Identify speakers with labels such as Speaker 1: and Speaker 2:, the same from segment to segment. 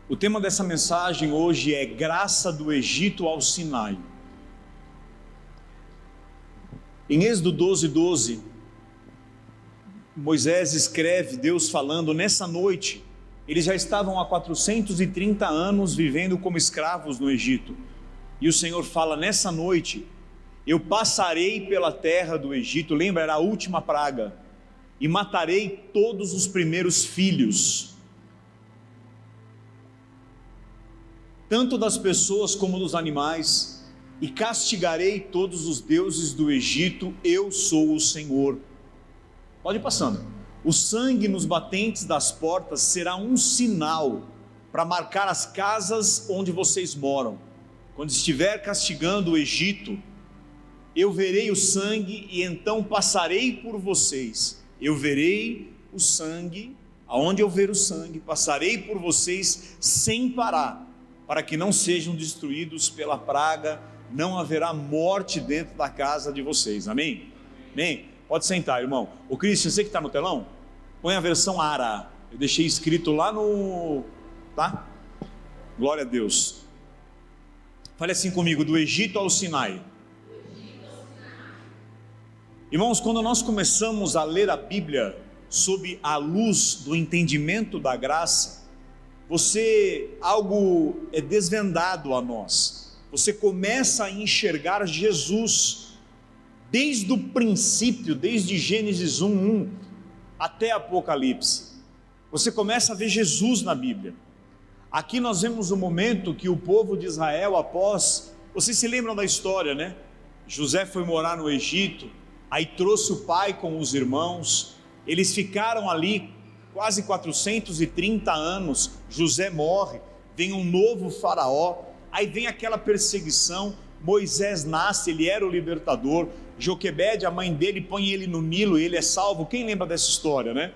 Speaker 1: O tema dessa mensagem hoje é graça do Egito ao Sinai. Em Êxodo 12:12, Moisés escreve, Deus falando, nessa noite, eles já estavam há 430 anos vivendo como escravos no Egito. E o Senhor fala, nessa noite, eu passarei pela terra do Egito, lembra, era a última praga, e matarei todos os primeiros filhos, tanto das pessoas como dos animais, e castigarei todos os deuses do Egito, eu sou o Senhor. Pode ir passando. O sangue nos batentes das portas será um sinal para marcar as casas onde vocês moram. Quando estiver castigando o Egito, eu verei o sangue e então passarei por vocês. Eu verei o sangue, aonde eu ver o sangue, passarei por vocês sem parar, para que não sejam destruídos pela praga, não haverá morte dentro da casa de vocês, amém? Amém? Pode sentar, irmão. O Cristian, você que está no telão, põe a versão ARA, eu deixei escrito lá no... tá? Glória a Deus. Fale assim comigo, do Egito ao Sinai. Irmãos, quando nós começamos a ler a Bíblia sob a luz do entendimento da graça, algo é desvendado a nós. Você começa a enxergar Jesus desde o princípio, desde Gênesis 1:1 até Apocalipse. Você começa a ver Jesus na Bíblia. Aqui nós vemos o momento que o povo de Israel, vocês se lembram da história, né? José foi morar no Egito, aí trouxe o pai com os irmãos, eles ficaram ali quase 430 anos, José morre, vem um novo faraó, aí vem aquela perseguição, Moisés nasce, ele era o libertador, Joquebede, a mãe dele, põe ele no Nilo e ele é salvo. Quem lembra dessa história, né?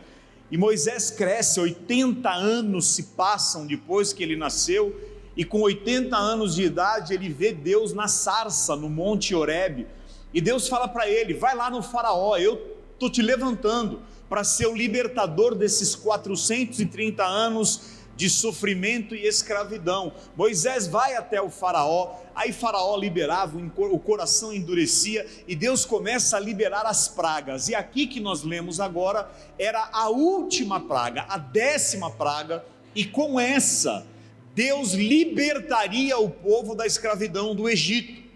Speaker 1: E Moisés cresce, 80 anos se passam depois que ele nasceu, e com 80 anos de idade ele vê Deus na sarça, no Monte Horebe, e Deus fala para ele, vai lá no faraó, eu estou te levantando para ser o libertador desses 430 anos de sofrimento e escravidão. Moisés vai até o faraó, aí faraó liberava, o coração endurecia, e Deus começa a liberar as pragas, e aqui que nós lemos agora, era a última praga, a 10ª praga, e com essa, Deus libertaria o povo da escravidão do Egito.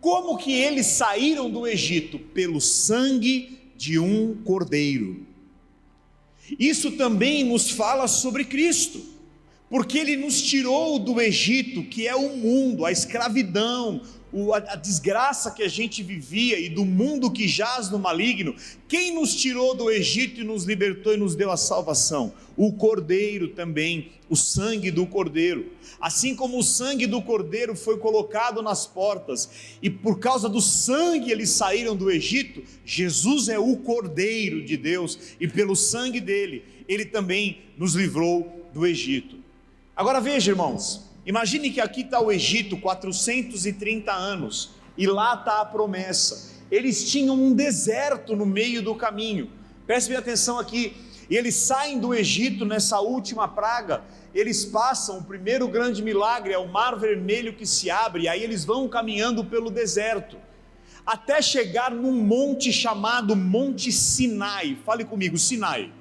Speaker 1: Como que eles saíram do Egito? Pelo sangue de um cordeiro. Isso também nos fala sobre Cristo, porque Ele nos tirou do Egito, que é o mundo, a escravidão, a desgraça que a gente vivia e do mundo que jaz no maligno. Quem nos tirou do Egito e nos libertou e nos deu a salvação? O Cordeiro também, o sangue do Cordeiro. Assim como o sangue do Cordeiro foi colocado nas portas, e por causa do sangue eles saíram do Egito, Jesus é o Cordeiro de Deus, e pelo sangue dele, ele também nos livrou do Egito. Agora veja, irmãos, imagine que aqui está o Egito, 430 anos, e lá está a promessa. Eles tinham um deserto no meio do caminho, preste bem atenção aqui, e eles saem do Egito nessa última praga, eles passam, o primeiro grande milagre é o Mar Vermelho que se abre, e aí eles vão caminhando pelo deserto, até chegar num monte chamado Monte Sinai. Fale comigo, Sinai.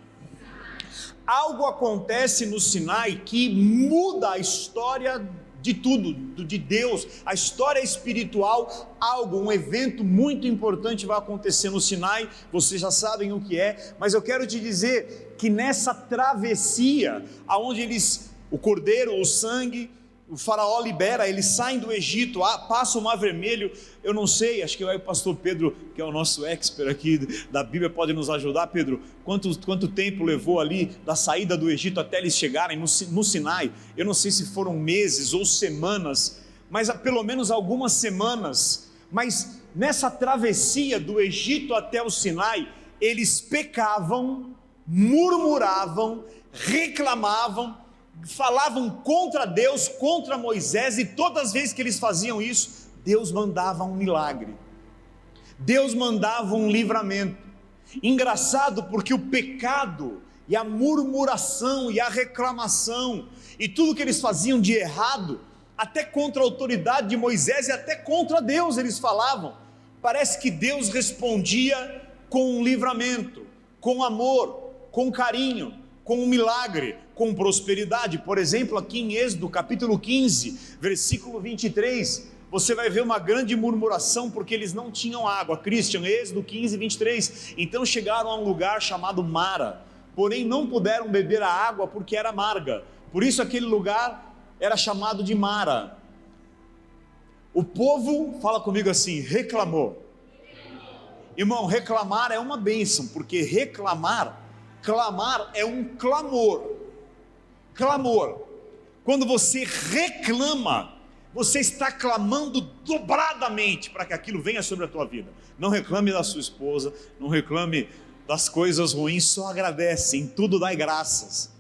Speaker 1: Algo acontece no Sinai que muda a história de tudo, de Deus, a história espiritual. Um evento muito importante vai acontecer no Sinai, vocês já sabem o que é, mas eu quero te dizer que nessa travessia, aonde o cordeiro, o sangue, o faraó libera, eles saem do Egito, passam o Mar Vermelho. Eu não sei, acho que o pastor Pedro, que é o nosso expert aqui da Bíblia, pode nos ajudar. Pedro, quanto tempo levou ali da saída do Egito até eles chegarem no Sinai? Eu não sei se foram meses ou semanas, mas pelo menos algumas semanas. Mas nessa travessia do Egito até o Sinai, eles pecavam, murmuravam, reclamavam, falavam contra Deus, contra Moisés, e todas as vezes que eles faziam isso, Deus mandava um milagre, Deus mandava um livramento. Engraçado, porque o pecado e a murmuração e a reclamação e tudo que eles faziam de errado, até contra a autoridade de Moisés e até contra Deus eles falavam. Parece que Deus respondia com um livramento, com amor, com carinho, com um milagre, com prosperidade. Por exemplo, aqui em Êxodo capítulo 15, versículo 23, você vai ver uma grande murmuração porque eles não tinham água. Christian, Êxodo 15, 23, então chegaram a um lugar chamado Mara, porém não puderam beber a água porque era amarga, por isso aquele lugar era chamado de Mara. O povo, fala comigo assim, reclamou. Irmão, reclamar é uma bênção, porque clamar é um clamor. Clamor. Quando você reclama, você está clamando dobradamente para que aquilo venha sobre a tua vida. Não reclame da sua esposa, não reclame das coisas ruins, só agradece, em tudo dai graças.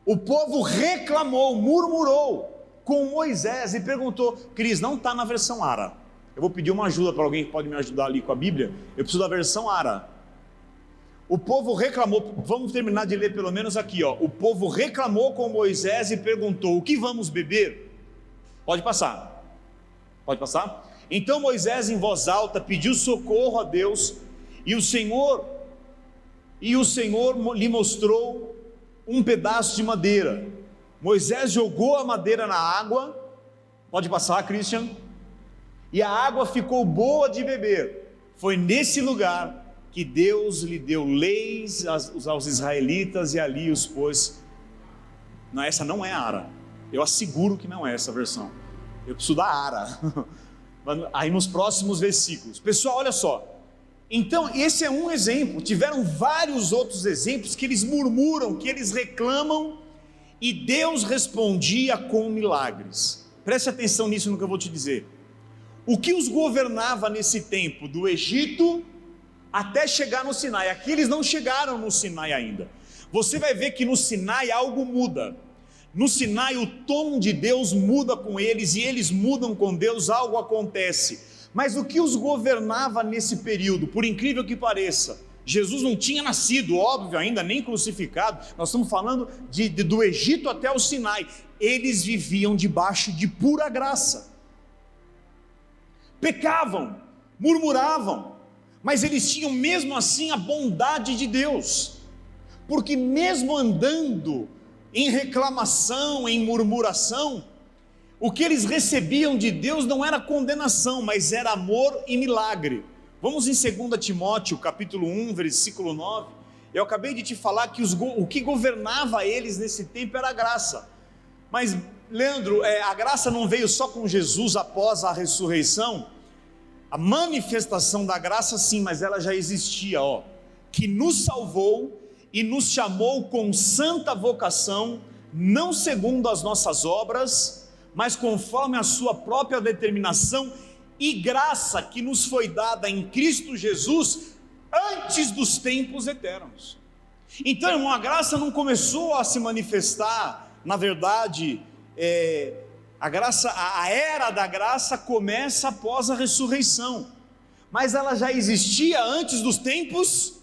Speaker 1: O povo reclamou, murmurou com Moisés e perguntou, Cris, não está na versão ARA, eu vou pedir uma ajuda para alguém que pode me ajudar ali com a Bíblia, eu preciso da versão ARA. O povo reclamou, vamos terminar de ler pelo menos aqui, ó. O povo reclamou com Moisés e perguntou, o que vamos beber? Pode passar. Então Moisés em voz alta pediu socorro a Deus, e o Senhor lhe mostrou um pedaço de madeira. Moisés jogou a madeira na água, pode passar, Christian, e a água ficou boa de beber. Foi nesse lugar que Deus lhe deu leis aos israelitas e ali os pôs. Não, essa não é a ARA, eu asseguro que não é essa versão, eu preciso da ARA. Aí nos próximos versículos, pessoal, olha só. Então esse é um exemplo, tiveram vários outros exemplos que eles murmuram, que eles reclamam, e Deus respondia com milagres. Preste atenção nisso no que eu vou te dizer. O que os governava nesse tempo, do Egito até chegar no Sinai? Aqui eles não chegaram no Sinai ainda. Você vai ver que no Sinai algo muda. No Sinai o tom de Deus muda com eles, e eles mudam com Deus, algo acontece. Mas o que os governava nesse período, por incrível que pareça, Jesus não tinha nascido, óbvio, ainda nem crucificado, nós estamos falando do Egito até o Sinai, eles viviam debaixo de pura graça, pecavam, murmuravam, mas eles tinham mesmo assim a bondade de Deus, porque mesmo andando em reclamação, em murmuração, o que eles recebiam de Deus não era condenação, mas era amor e milagre. Vamos em 2 Timóteo, capítulo 1, versículo 9. Eu acabei de te falar que o que governava eles nesse tempo era a graça. Mas, Leandro, a graça não veio só com Jesus após a ressurreição? A manifestação da graça sim, mas ela já existia, que nos salvou e nos chamou com santa vocação, não segundo as nossas obras, mas conforme a sua própria determinação e graça que nos foi dada em Cristo Jesus antes dos tempos eternos. Então, irmão, a graça não começou a se manifestar, na verdade, a era da graça começa após a ressurreição, mas ela já existia antes dos tempos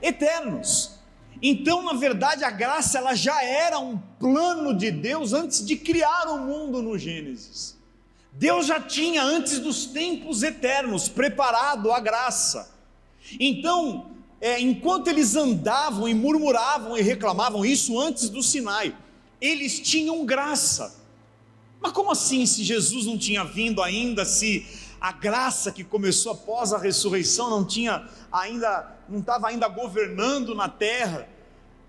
Speaker 1: eternos. Então, na verdade, a graça ela já era um plano de Deus antes de criar o mundo no Gênesis. Deus já tinha, antes dos tempos eternos, preparado a graça. Então, enquanto eles andavam e murmuravam e reclamavam, isso antes do Sinai, eles tinham graça. Mas como assim, se Jesus não tinha vindo ainda, se a graça que começou após a ressurreição não estava ainda governando na terra?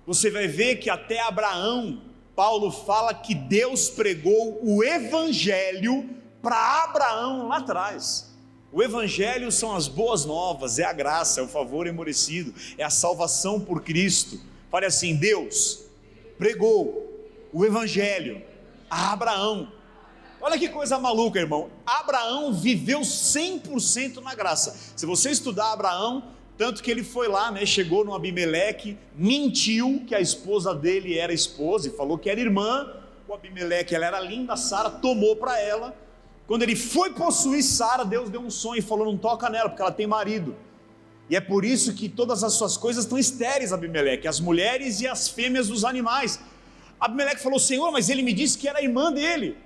Speaker 1: Você vai ver que até Abraão, Paulo fala que Deus pregou o evangelho para Abraão lá atrás. O evangelho são as boas novas, é a graça, é o favor imerecido, é a salvação por Cristo. Fale assim: Deus pregou o evangelho a Abraão. Olha que coisa maluca, irmão. Abraão viveu 100% na graça. Se você estudar Abraão, tanto que ele foi lá, chegou no Abimeleque, mentiu que a esposa dele era esposa e falou que era irmã. O Abimeleque, ela era linda, Sara tomou para ela. Quando ele foi possuir Sara, Deus deu um sonho e falou: não toca nela porque ela tem marido. E é por isso que todas as suas coisas estão estéreis, Abimeleque, as mulheres e as fêmeas dos animais. Abimeleque falou: Senhor, mas ele me disse que era irmã dele.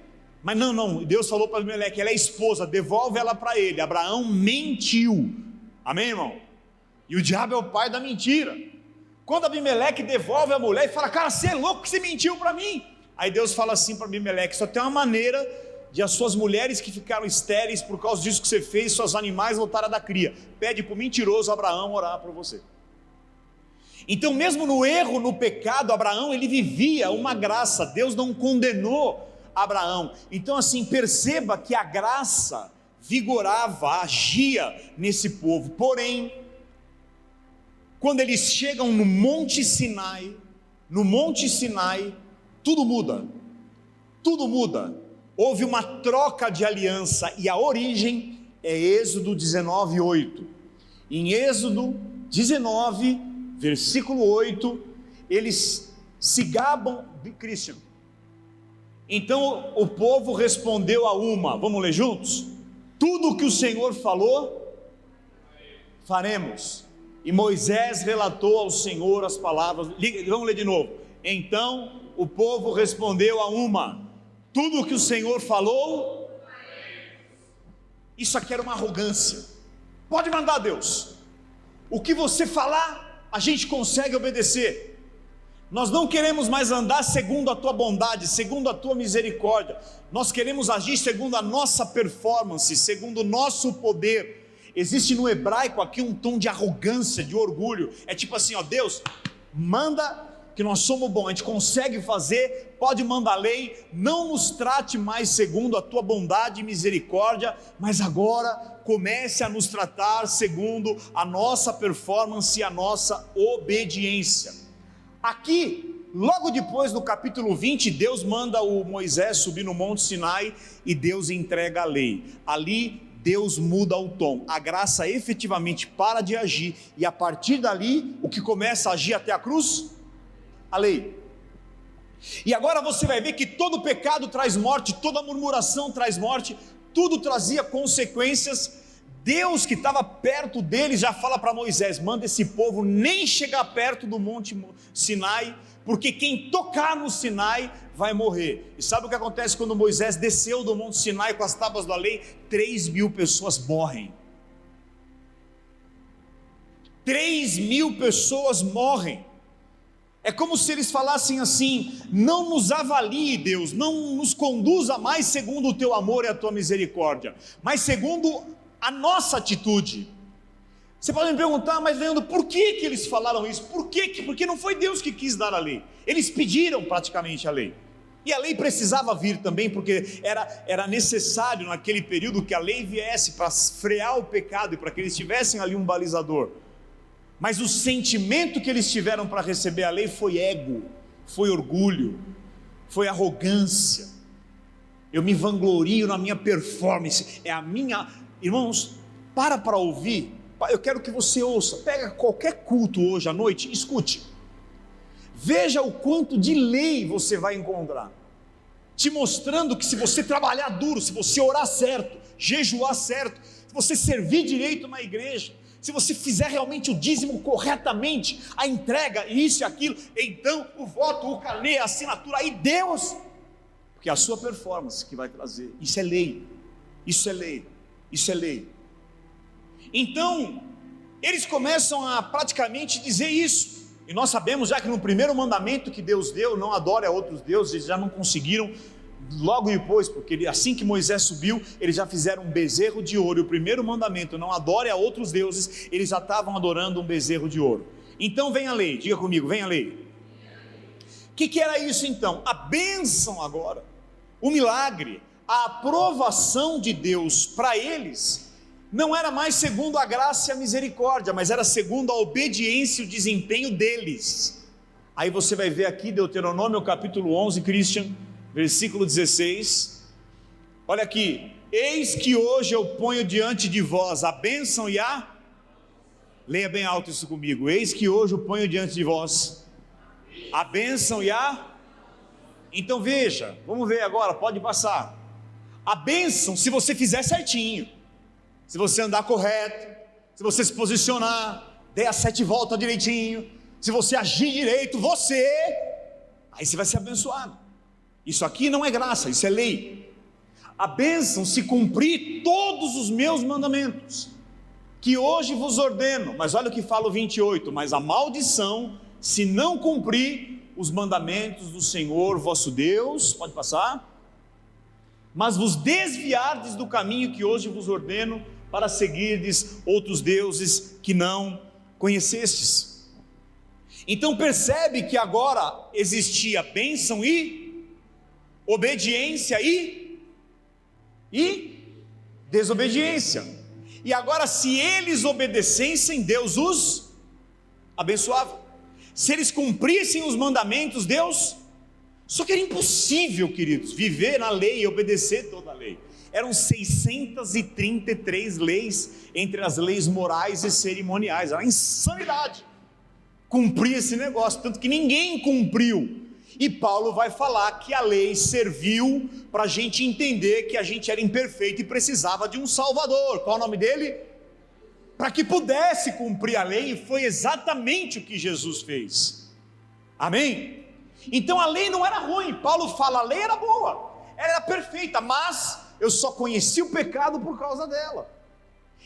Speaker 1: Mas não, Deus falou para Abimeleque: ela é esposa, devolve ela para ele. Abraão mentiu. Amém, irmão? E o diabo é o pai da mentira. Quando Abimeleque devolve a mulher e fala: cara, você é louco que você mentiu para mim. Aí Deus fala assim para Abimeleque: só tem uma maneira de as suas mulheres que ficaram estéreis por causa disso que você fez, seus animais voltaram da cria. Pede para o mentiroso Abraão orar por você. Então, mesmo no erro, no pecado, Abraão, ele vivia uma graça. Deus não condenou Abraão. Então, assim, perceba que a graça vigorava, agia nesse povo. Porém, quando eles chegam no Monte Sinai, tudo muda. Tudo muda. Houve uma troca de aliança e a origem é Êxodo 19:8. Em Êxodo 19, versículo 8, eles se gabam de Cristo. Então o povo respondeu a uma, vamos ler juntos? Tudo o que o Senhor falou, faremos. E Moisés relatou ao Senhor as palavras, vamos ler de novo. Então o povo respondeu a uma, tudo o que o Senhor falou. Isso aqui era uma arrogância. Pode mandar, Deus, o que você falar, a gente consegue obedecer. Nós não queremos mais andar segundo a tua bondade, segundo a tua misericórdia. Nós queremos agir segundo a nossa performance, segundo o nosso poder. Existe no hebraico aqui um tom de arrogância, de orgulho. É tipo assim, ó, Deus, manda que nós somos bons, a gente consegue fazer, pode mandar lei, não nos trate mais segundo a tua bondade e misericórdia, mas agora comece a nos tratar segundo a nossa performance e a nossa obediência. Aqui, logo depois do capítulo 20, Deus manda o Moisés subir no Monte Sinai e Deus entrega a lei. Ali Deus muda o tom, a graça efetivamente para de agir, e a partir dali, o que começa a agir até a cruz? A lei. E agora você vai ver que todo pecado traz morte, toda murmuração traz morte, tudo trazia consequências. Deus, que estava perto deles, já fala para Moisés: manda esse povo nem chegar perto do Monte Sinai, porque quem tocar no Sinai vai morrer. E sabe o que acontece quando Moisés desceu do Monte Sinai com as tábuas da lei? 3.000 pessoas morrem. 3.000 pessoas morrem. É como se eles falassem assim: não nos avalie, Deus, não nos conduza mais segundo o teu amor e a tua misericórdia, mas segundo a nossa atitude. Você pode me perguntar: mas Leandro, por que eles falaram isso? Por quê? Porque não foi Deus que quis dar a lei, eles pediram praticamente a lei, e a lei precisava vir também, porque era necessário naquele período que a lei viesse para frear o pecado e para que eles tivessem ali um balizador. Mas o sentimento que eles tiveram para receber a lei foi ego, foi orgulho, foi arrogância. Eu me vanglorio na minha performance, é a minha... Irmãos, para ouvir. Eu quero que você ouça. Pega qualquer culto hoje à noite, escute. Veja o quanto de lei você vai encontrar, te mostrando que se você trabalhar duro, se você orar certo, jejuar certo, se você servir direito na igreja, se você fizer realmente o dízimo corretamente, a entrega, isso e aquilo, então o voto, o calê, a assinatura, aí Deus, porque é a sua performance que vai trazer. Isso é lei, isso é lei, isso é lei. Então eles começam a praticamente dizer isso, e nós sabemos já que no primeiro mandamento que Deus deu, não adore a outros deuses, eles já não conseguiram. Logo depois, porque assim que Moisés subiu, eles já fizeram um bezerro de ouro. E o primeiro mandamento, não adore a outros deuses, eles já estavam adorando um bezerro de ouro. Então vem a lei, diga comigo, vem a lei. O que era isso então? A bênção agora, o milagre, a aprovação de Deus para eles, não era mais segundo a graça e a misericórdia, mas era segundo a obediência e o desempenho deles. Aí você vai ver aqui Deuteronômio capítulo 11, Christian, versículo 16, olha aqui: eis que hoje eu ponho diante de vós a bênção e a... Leia bem alto isso comigo: eis que hoje eu ponho diante de vós a bênção e a... Então veja, vamos ver agora, pode passar. A bênção, se você fizer certinho, se você andar correto, se você se posicionar, der as 7 voltas direitinho, se você agir direito, aí você vai ser abençoado. Isso aqui não é graça, isso é lei. A bênção se cumprir todos os meus mandamentos, que hoje vos ordeno. Mas olha o que fala o 28, mas a maldição, se não cumprir os mandamentos do Senhor vosso Deus, pode passar, mas vos desviardes do caminho que hoje vos ordeno, para seguirdes outros deuses que não conhecestes. Então percebe que agora existia bênção e obediência e desobediência. E agora, se eles obedecessem, Deus os abençoava. Se eles cumprissem os mandamentos, Deus... Só que era impossível, queridos, viver na lei e obedecer toda a lei. Eram 633 leis, entre as leis morais e cerimoniais. Era insanidade cumprir esse negócio, tanto que ninguém cumpriu. E Paulo vai falar que a lei serviu para a gente entender que a gente era imperfeito e precisava de um Salvador. Qual é o nome dele? Para que pudesse cumprir a lei, e foi exatamente o que Jesus fez. Amém? Então a lei não era ruim. Paulo fala, a lei era boa, ela era perfeita, mas eu só conheci o pecado por causa dela.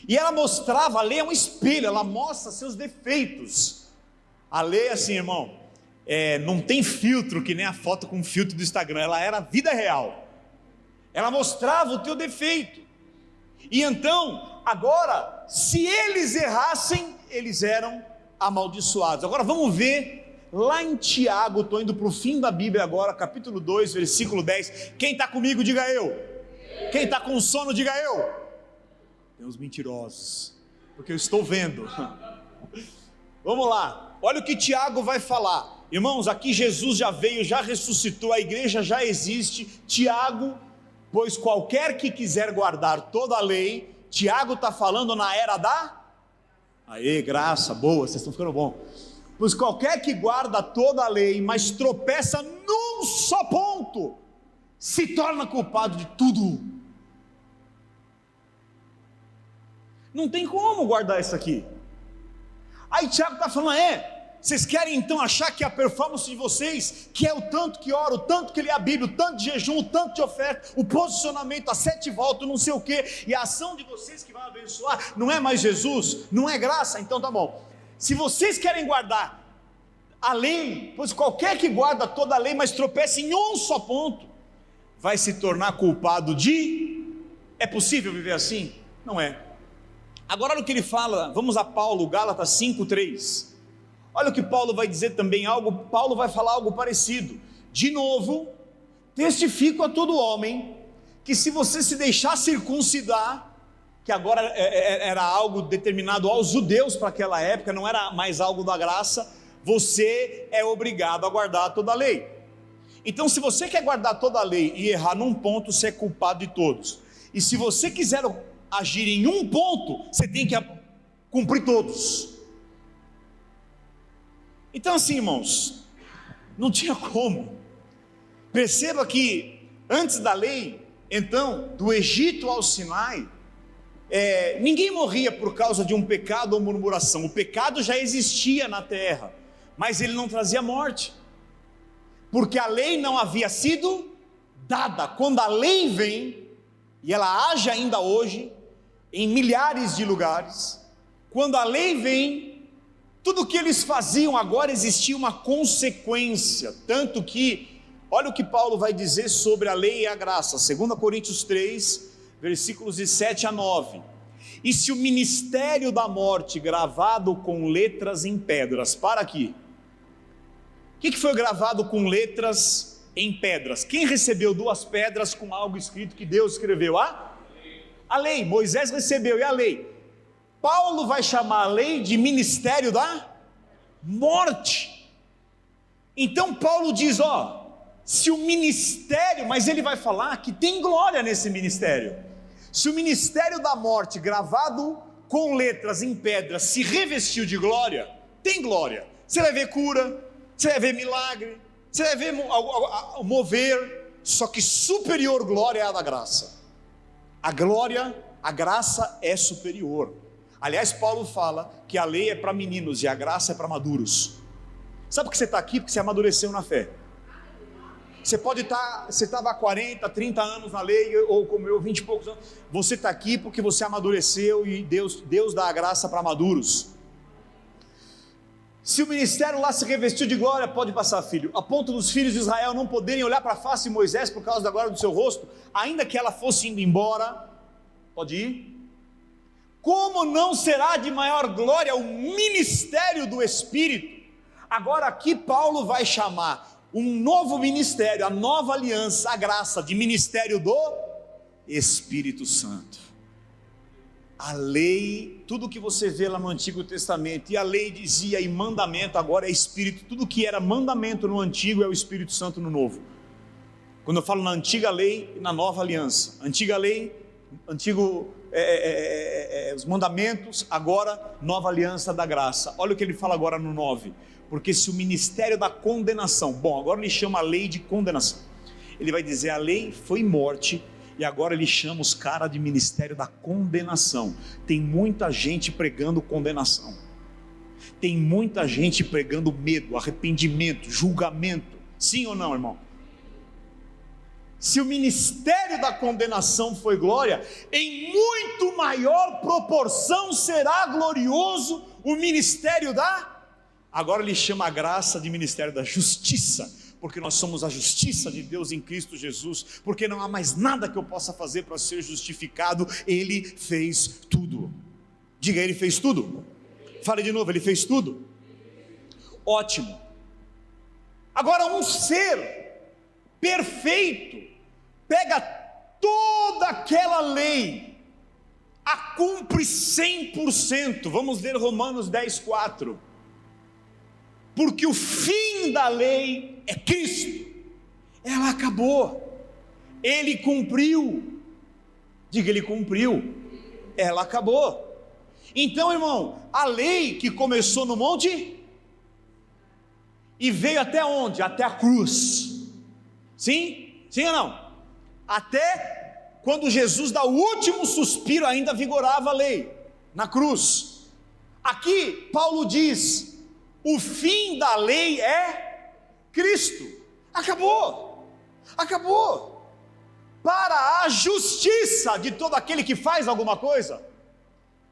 Speaker 1: E ela mostrava, a lei é um espelho, ela mostra seus defeitos. A lei, assim, irmão, não tem filtro, que nem a foto com filtro do Instagram. Ela era a vida real, ela mostrava o teu defeito. E então, agora, se eles errassem, eles eram amaldiçoados. Agora vamos ver lá em Tiago, estou indo para o fim da Bíblia agora, capítulo 2, versículo 10. Quem está comigo, diga eu. Quem está com sono, diga eu. Tem uns mentirosos, porque eu estou vendo. Vamos lá, olha o que Tiago vai falar. Irmãos, aqui Jesus já veio, já ressuscitou, a igreja já existe. Tiago, pois qualquer que quiser guardar toda a lei, Tiago está falando na era da... Aê, graça, boa, vocês estão ficando bom. Pois qualquer que guarda toda a lei, mas tropeça num só ponto, se torna culpado de tudo. Não tem como guardar isso aqui. Aí Tiago está falando, vocês querem então achar que a performance de vocês, que é o tanto que ora, o tanto que lê a Bíblia, o tanto de jejum, o tanto de oferta, o posicionamento, as 7 voltas, não sei o que, e a ação de vocês que vai abençoar, não é mais Jesus, não é graça? Então tá bom. Se vocês querem guardar a lei, pois qualquer que guarda toda a lei, mas tropeça em um só ponto, vai se tornar culpado de... É possível viver assim? Não é. Agora olha o que ele fala, vamos a Paulo, Gálatas 5:3. Olha o que Paulo vai dizer também, Paulo vai falar algo parecido. De novo, testifico a todo homem, que se você se deixar circuncidar, que agora era algo determinado aos judeus para aquela época, não era mais algo da graça, você é obrigado a guardar toda a lei. Então, se você quer guardar toda a lei e errar num ponto, você é culpado de todos. E se você quiser agir em um ponto, você tem que cumprir todos. Então assim, irmãos, não tinha como. Perceba que antes da lei, então, do Egito ao Sinai, ninguém morria por causa de um pecado ou murmuração. O pecado já existia na terra, mas ele não trazia morte, porque a lei não havia sido dada. Quando a lei vem, e ela age ainda hoje, em milhares de lugares, quando a lei vem, tudo o que eles faziam agora existia uma consequência, tanto que, olha o que Paulo vai dizer sobre a lei e a graça, 2 Coríntios 3, versículos de 7 a 9, e se o ministério da morte gravado com letras em pedras, para aqui, o que foi gravado com letras em pedras? Quem recebeu 2 pedras com algo escrito que Deus escreveu? A lei, Moisés recebeu, e a lei? Paulo vai chamar a lei de ministério da morte. Então Paulo diz, se o ministério, mas ele vai falar que tem glória nesse ministério. Se o ministério da morte, gravado com letras em pedra, se revestiu de glória, tem glória. Você vai ver cura, você vai ver milagre, você vai ver mover, só que superior glória é a da graça. A glória, a graça é superior. Aliás, Paulo fala que a lei é para meninos e a graça é para maduros. Sabe por que você está aqui? Porque você amadureceu na fé. Você pode estar, você estava há 40, 30 anos na lei, ou como eu, 20 e poucos anos. Você está aqui porque você amadureceu e Deus dá a graça para maduros. Se o ministério lá se revestiu de glória, pode passar, filho, a ponto dos filhos de Israel não poderem olhar para a face de Moisés por causa da glória do seu rosto, ainda que ela fosse indo embora, pode ir. Como não será de maior glória o ministério do Espírito? Agora aqui Paulo vai chamar um novo ministério, a nova aliança, a graça de ministério do Espírito Santo. A lei, tudo que você vê lá no Antigo Testamento, e a lei dizia e mandamento, agora é Espírito, tudo que era mandamento no Antigo é o Espírito Santo no Novo. Quando eu falo na antiga lei e na nova aliança, antiga lei, os mandamentos, agora nova aliança da graça. Olha o que ele fala agora no 9, porque se o ministério da condenação, bom, agora ele chama a lei de condenação, ele vai dizer a lei foi morte, e agora ele chama os caras de ministério da condenação. Tem muita gente pregando condenação, tem muita gente pregando medo, arrependimento, julgamento, sim ou não, irmão? Se o ministério da condenação foi glória, em muito maior proporção será glorioso o ministério da... Agora ele chama a graça de ministério da justiça, porque nós somos a justiça de Deus em Cristo Jesus, porque não há mais nada que eu possa fazer para ser justificado, Ele fez tudo. Diga, Ele fez tudo. Fale de novo, Ele fez tudo. Ótimo. Agora um ser perfeito pega toda aquela lei, a cumpre 100%. Vamos ler Romanos 10:4. Porque o fim da lei é Cristo. Ela acabou. Ele cumpriu. Diga, Ele cumpriu. Ela acabou. Então, irmão, a lei que começou no monte e veio até onde? Até a cruz. Sim? Sim ou não? Até quando Jesus dá o último suspiro, ainda vigorava a lei, na cruz. Aqui Paulo diz, o fim da lei é Cristo. Acabou. Acabou. Para a justiça de todo aquele que faz alguma coisa,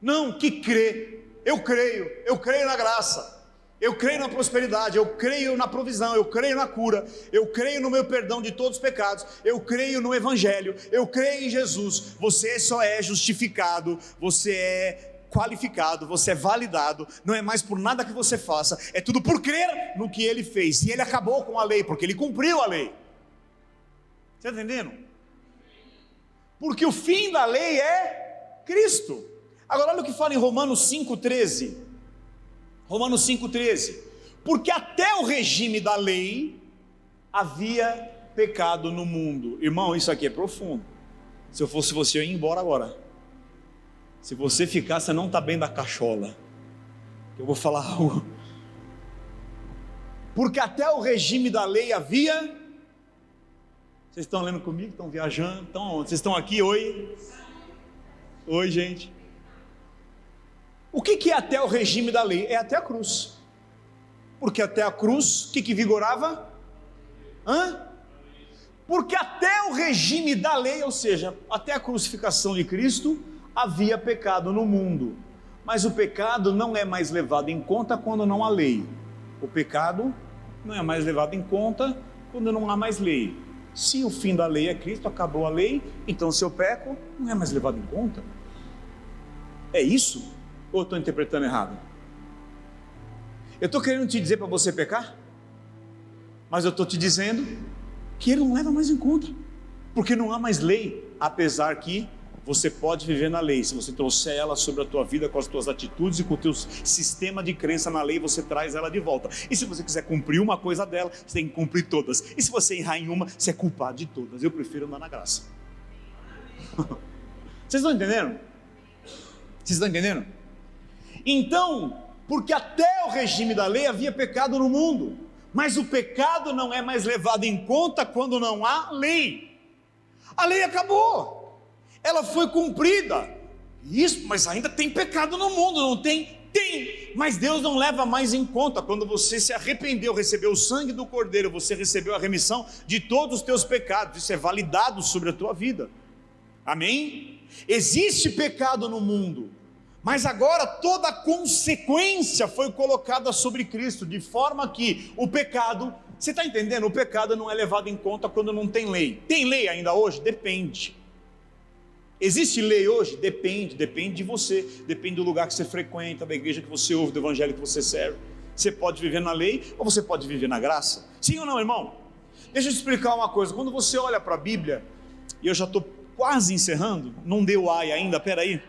Speaker 1: não, que crê. Eu creio na graça, eu creio na prosperidade, eu creio na provisão, eu creio na cura, eu creio no meu perdão de todos os pecados, eu creio no Evangelho, eu creio em Jesus. Você só é justificado, você é qualificado, você é validado, não é mais por nada que você faça, é tudo por crer no que Ele fez. E Ele acabou com a lei, porque Ele cumpriu a lei. Você está entendendo? Porque o fim da lei é Cristo. Agora olha o que fala em Romanos 5,13. Romanos 5,13, porque até o regime da lei havia pecado no mundo. Irmão, isso aqui é profundo. Se eu fosse você, eu ia embora agora. Se você ficar, você não está bem da cachola. Eu vou falar algo. Porque até o regime da lei havia... Vocês estão lendo comigo? Estão viajando? Estão onde? Vocês estão aqui? Oi? Oi, gente. O que é até o regime da lei? É até a cruz. Porque até a cruz, o que vigorava? Porque até o regime da lei, ou seja, até a crucificação de Cristo, havia pecado no mundo. Mas o pecado não é mais levado em conta quando não há lei. O pecado não é mais levado em conta quando não há mais lei. Se o fim da lei é Cristo, acabou a lei, então se eu peco, não é mais levado em conta. É isso? Ou estou interpretando errado? Eu estou querendo te dizer para você pecar, mas eu estou te dizendo que Ele não leva mais em conta, porque não há mais lei, apesar que você pode viver na lei. Se você trouxer ela sobre a tua vida com as tuas atitudes e com o teu sistema de crença na lei, você traz ela de volta. E se você quiser cumprir uma coisa dela, você tem que cumprir todas. E se você errar em uma, você é culpado de todas. Eu prefiro andar na graça. Vocês estão entendendo? Vocês estão entendendo? Então, porque até o regime da lei havia pecado no mundo, mas o pecado não é mais levado em conta quando não há lei. A lei acabou, ela foi cumprida. Isso, mas ainda tem pecado no mundo, não tem? Tem, mas Deus não leva mais em conta. Quando você se arrependeu, recebeu o sangue do Cordeiro, você recebeu a remissão de todos os teus pecados. Isso é validado sobre a tua vida. Amém? Existe pecado no mundo, mas agora toda a consequência foi colocada sobre Cristo, de forma que o pecado, você está entendendo? O pecado não é levado em conta quando não tem lei. Tem lei ainda hoje? Depende. Existe lei hoje? Depende de você, depende do lugar que você frequenta, da igreja que você ouve, do evangelho que você serve. Você pode viver na lei ou você pode viver na graça? Sim ou não, irmão? Deixa eu te explicar uma coisa. Quando você olha para a Bíblia, e eu já estou quase encerrando, não deu ai ainda, peraí.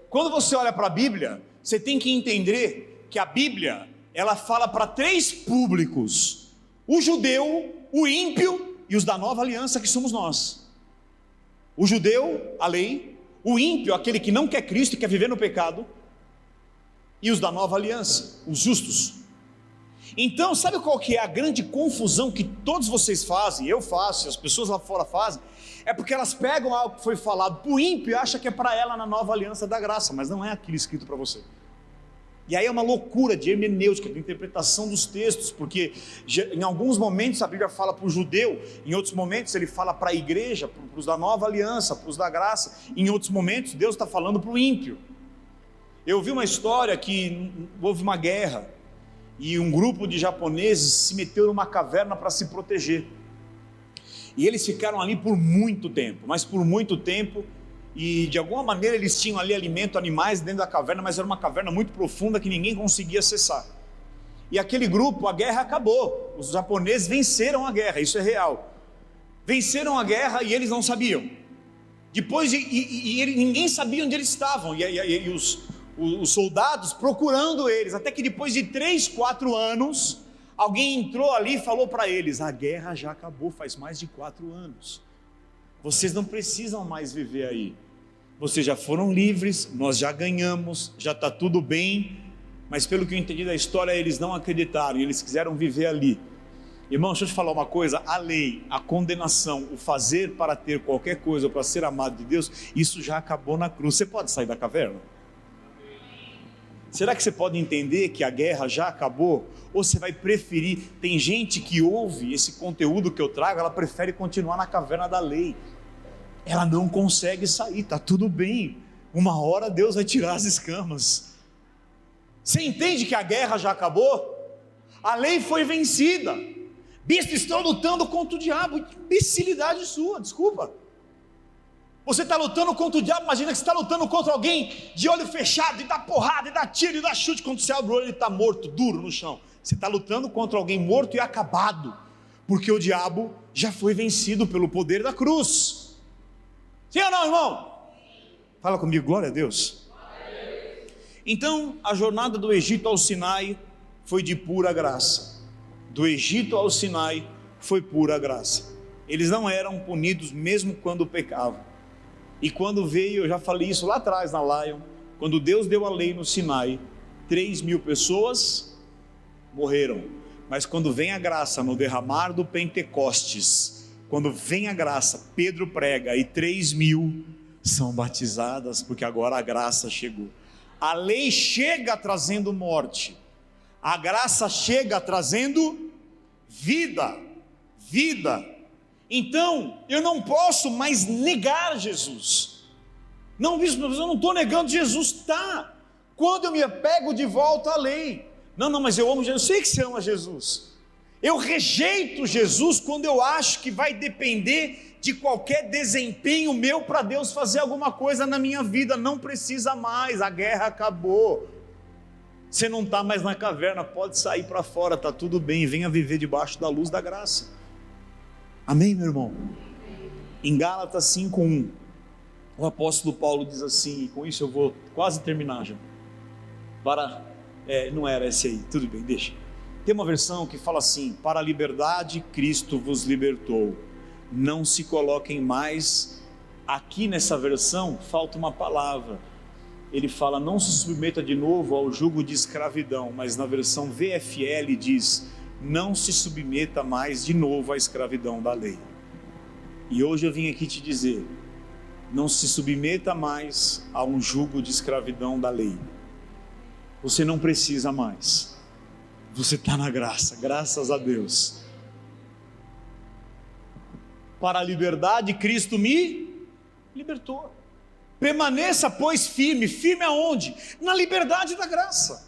Speaker 1: Quando você olha para a Bíblia, você tem que entender que a Bíblia, ela fala para três públicos: o judeu, o ímpio e os da nova aliança, que somos nós. O judeu, a lei; o ímpio, aquele que não quer Cristo e quer viver no pecado; e os da nova aliança, os justos. Então, sabe qual que é a grande confusão que todos vocês fazem, eu faço, e as pessoas lá fora fazem? É porque elas pegam algo que foi falado para o ímpio e acham que é para ela na nova aliança da graça, mas não é aquilo escrito para você. E aí é uma loucura de hermenêutica, de interpretação dos textos, porque em alguns momentos a Bíblia fala para o judeu, em outros momentos ele fala para a igreja, para os da nova aliança, para os da graça, em outros momentos Deus está falando para o ímpio. Eu vi uma história que houve uma guerra, e um grupo de japoneses se meteu numa caverna para se proteger, e eles ficaram ali por muito tempo, mas por muito tempo, e de alguma maneira eles tinham ali alimento, animais dentro da caverna, mas era uma caverna muito profunda que ninguém conseguia acessar. E aquele grupo, a guerra acabou, os japoneses venceram a guerra, isso é real. Venceram a guerra e eles não sabiam. Depois, ninguém sabia onde eles estavam, e os soldados procurando eles, até que depois de 3, 4 anos, alguém entrou ali e falou para eles: a guerra já acabou faz mais de 4 anos. Vocês não precisam mais viver aí. Vocês já foram livres, nós já ganhamos, já está tudo bem. Mas pelo que eu entendi da história, eles não acreditaram, eles quiseram viver ali. Irmão, deixa eu te falar uma coisa: a lei, a condenação, o fazer para ter qualquer coisa, para ser amado de Deus, isso já acabou na cruz. Você pode sair da caverna? Será que você pode entender que a guerra já acabou? Ou você vai preferir? Tem gente que ouve esse conteúdo que eu trago, ela prefere continuar na caverna da lei. Ela não consegue sair, está tudo bem. Uma hora Deus vai tirar as escamas. Você entende que a guerra já acabou? A lei foi vencida. Bispo, estão lutando contra o diabo. Imbecilidade sua, desculpa. Você está lutando contra o diabo, imagina que você está lutando contra alguém de olho fechado, e dá porrada, e dá tiro, e dá chute. Quando você abre o olho, ele está morto, duro no chão. Você está lutando contra alguém morto e acabado, porque o diabo já foi vencido pelo poder da cruz. Sim ou não, irmão? Fala comigo, glória a Deus. Então, a jornada do Egito ao Sinai foi de pura graça. Do Egito ao Sinai foi pura graça. Eles não eram punidos mesmo quando pecavam. E quando veio, eu já falei isso lá atrás na Lion, quando Deus deu a lei no Sinai, 3.000 pessoas morreram. Mas quando vem a graça no derramar do Pentecostes, quando vem a graça, Pedro prega e 3.000 são batizadas, porque agora a graça chegou. A lei chega trazendo morte, a graça chega trazendo vida. Então, eu não posso mais negar Jesus. Não, bispo, eu não estou negando Jesus, tá? Quando eu me apego de volta à lei. Não, mas eu amo Jesus. Eu sei que você ama Jesus. Eu rejeito Jesus quando eu acho que vai depender de qualquer desempenho meu para Deus fazer alguma coisa na minha vida. Não precisa mais, a guerra acabou. Você não está mais na caverna, pode sair para fora, está tudo bem. Venha viver debaixo da luz da graça. Amém, meu irmão? Em Gálatas 5:1, o apóstolo Paulo diz assim, e com isso eu vou quase terminar já. Não era esse aí, tudo bem, deixa. Tem uma versão que fala assim: para a liberdade Cristo vos libertou, não se coloquem mais. Aqui nessa versão falta uma palavra, ele fala: não se submeta de novo ao jugo de escravidão, mas na versão VFL diz: não se submeta mais de novo à escravidão da lei. E hoje eu vim aqui te dizer não se submeta mais a um jugo de escravidão da lei. Você não precisa mais. Você está na graça, graças a Deus. Para a liberdade, Cristo me libertou. Permaneça, pois, firme. Firme aonde? Na liberdade da graça.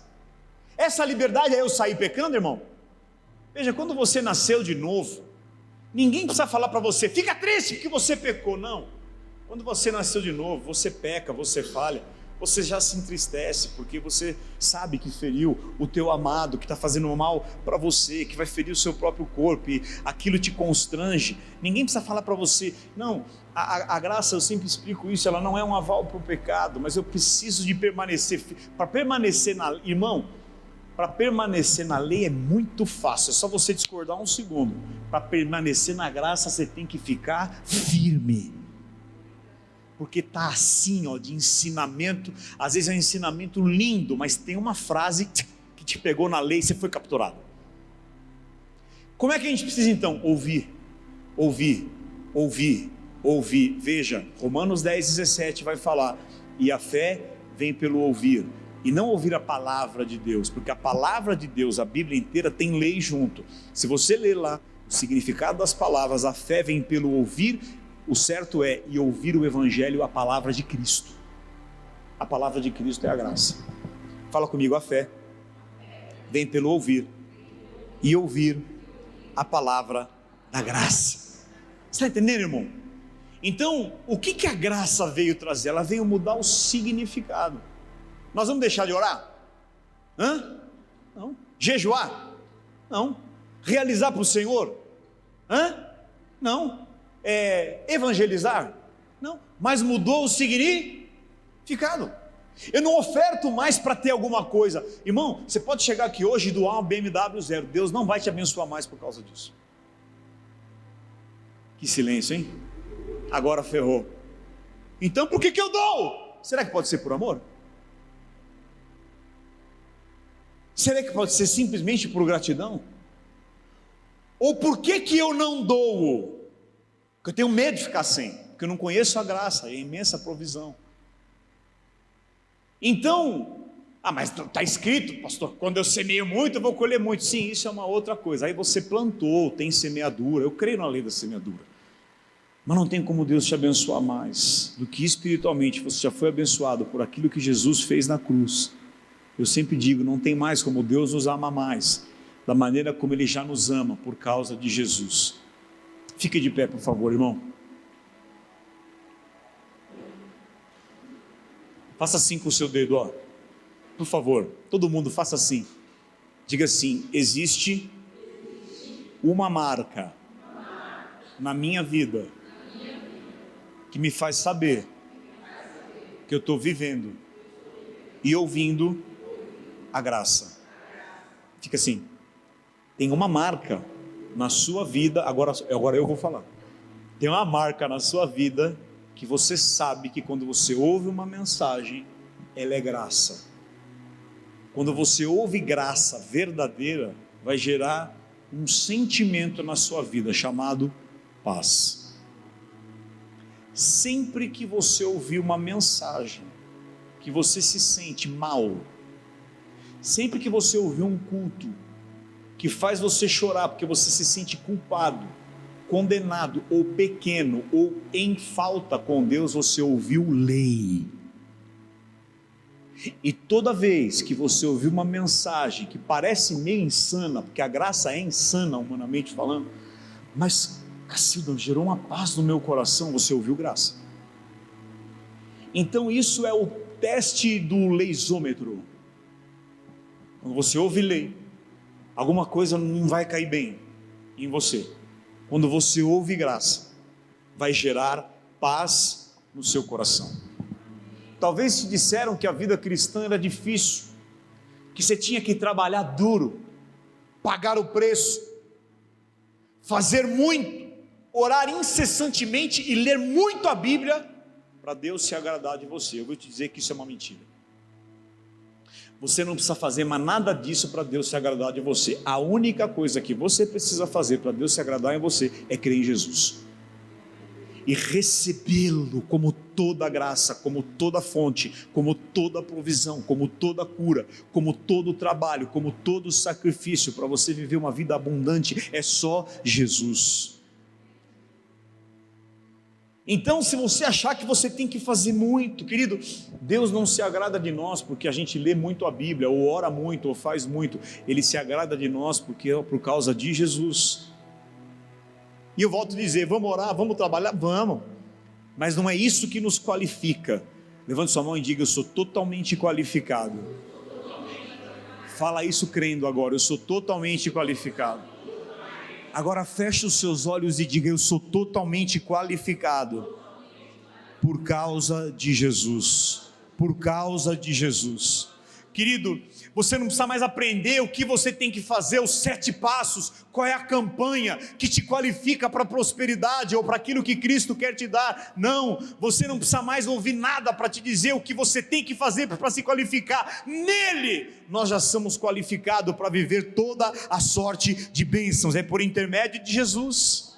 Speaker 1: Essa liberdade é eu sair pecando, irmão? Veja, quando você nasceu de novo, ninguém precisa falar para você, fica triste porque você pecou. Não. Quando você nasceu de novo, você peca, você falha, você já se entristece, porque você sabe que feriu o teu amado, que está fazendo mal para você, que vai ferir o seu próprio corpo, e aquilo te constrange. Ninguém precisa falar para você, não, a graça, eu sempre explico isso, ela não é um aval para o pecado, mas eu preciso de permanecer, para permanecer para permanecer na lei é muito fácil, é só você discordar um segundo. Para permanecer na graça, você tem que ficar firme, porque está assim, ó, de ensinamento. Às vezes é um ensinamento lindo, mas tem uma frase que te pegou na lei e você foi capturado. Como é que a gente precisa então? Ouvir. Veja, Romanos 10:17 vai falar, e a fé vem pelo ouvir, e não ouvir a palavra de Deus, porque a palavra de Deus, a Bíblia inteira tem lei junto. Se você ler lá o significado das palavras, a fé vem pelo ouvir, o certo é e ouvir o evangelho, a palavra de Cristo. A palavra de Cristo é a graça. Fala comigo, a fé vem pelo ouvir, e ouvir a palavra da graça. Você está entendendo, irmão? Então, o que a graça veio trazer? Ela veio mudar o significado. Nós vamos deixar de orar? Não. Jejuar? Não. Realizar para o Senhor? Não. Evangelizar? Não. Mas mudou o significado. Eu não oferto mais para ter alguma coisa. Irmão, você pode chegar aqui hoje e doar um BMW 0. Deus não vai te abençoar mais por causa disso. Que silêncio, hein? Agora ferrou. Então por que eu dou? Será que pode ser por amor? Será que pode ser simplesmente por gratidão? Ou por que eu não dou? Porque eu tenho medo de ficar sem, porque eu não conheço a graça, a imensa provisão. Então, mas está escrito, pastor, quando eu semeio muito, eu vou colher muito. Sim, isso é uma outra coisa. Aí você plantou, tem semeadura, eu creio na lei da semeadura. Mas não tem como Deus te abençoar mais do que espiritualmente você já foi abençoado por aquilo que Jesus fez na cruz. Eu sempre digo, não tem mais como Deus nos ama mais, da maneira como Ele já nos ama, por causa de Jesus. Fique de pé, por favor, irmão. Faça assim com o seu dedo, ó. Por favor, todo mundo faça assim. Diga assim: existe uma marca na minha vida que me faz saber que eu estou vivendo e ouvindo a graça. Fica assim. Tem uma marca na sua vida, agora eu vou falar. Tem uma marca na sua vida que você sabe que quando você ouve uma mensagem, ela é graça. Quando você ouve graça verdadeira, vai gerar um sentimento na sua vida chamado paz. Sempre que você ouvir uma mensagem que você se sente mal, sempre que você ouvir um culto que faz você chorar porque você se sente culpado, condenado ou pequeno ou em falta com Deus, você ouviu lei. E toda vez que você ouvir uma mensagem que parece meio insana, porque a graça é insana humanamente falando, mas Cacilda, gerou uma paz no meu coração, você ouviu graça. Então isso é o teste do leisômetro. Quando você ouve lei, alguma coisa não vai cair bem em você. Quando você ouve graça, vai gerar paz no seu coração. Talvez te disseram que a vida cristã era difícil, que você tinha que trabalhar duro, pagar o preço, fazer muito, orar incessantemente e ler muito a Bíblia para Deus se agradar de você. Eu vou te dizer que isso é uma mentira. Você não precisa fazer mais nada disso para Deus se agradar de você. A única coisa que você precisa fazer para Deus se agradar em você é crer em Jesus. e recebê-lo como toda graça, como toda fonte, como toda provisão, como toda cura, como todo trabalho, como todo sacrifício para você viver uma vida abundante, é só Jesus. Então, se você achar que você tem que fazer muito, querido, Deus não se agrada de nós porque a gente lê muito a Bíblia, ou ora muito, ou faz muito. Ele se agrada de nós porque é por causa de Jesus. E eu volto a dizer, vamos orar, vamos trabalhar, vamos, mas não é isso que nos qualifica. Levante sua mão e diga: eu sou totalmente qualificado. Fala isso crendo agora: eu sou totalmente qualificado. Agora feche os seus olhos e diga: eu sou totalmente qualificado por causa de Jesus, por causa de Jesus. Querido, você não precisa mais aprender o que você tem que fazer, os 7 passos, qual é a campanha que te qualifica para a prosperidade ou para aquilo que Cristo quer te dar. Não, você não precisa mais ouvir nada para te dizer o que você tem que fazer para se qualificar. Nele nós já somos qualificados para viver toda a sorte de bênçãos, é por intermédio de Jesus.